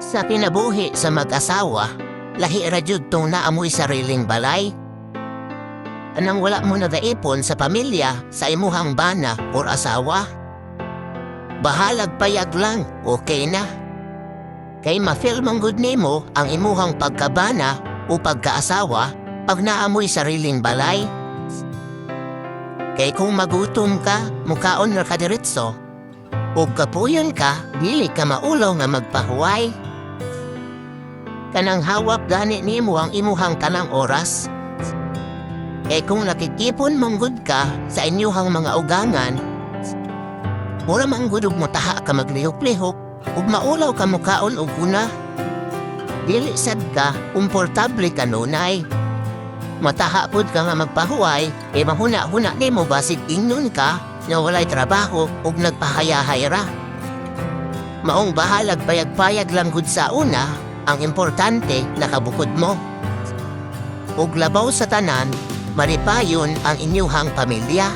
Sa kinabuhi sa mag-asawa, lahi ra jud tong naamoy sariling balay. Anang wala mo nagaipon sa pamilya sa imuhang bana or asawa. Bahalag payag lang, okay na. Kay ma-feel mong good nimo ang imuhang pagkabana o pagkaasawa pag naamoy sariling balay. Kay kung magutom ka, mukaon na kadiretso. O kapuyon ka, dili ka maulaw nga magpahuway. Kanang hawak gani nimo ang imuhang kanang oras. Kay kung nakikipon manggod ka sa inyuhang mga ugangan, mura manggudog mo taha ka maglihok-lihok ug maulaw ka mukaon og una. Dili sad ka, komportable ka nunay. Mataha pud ka nga magpahuway, e mahuna-huna nimo basig ingnon ka na walay trabaho ug nagpahayahay ra. Maong bahalag payag-payag lang gud sa una, ang importante nakabukod mo. Ug labaw sa tanan, maripayon ang inyuhang pamilya.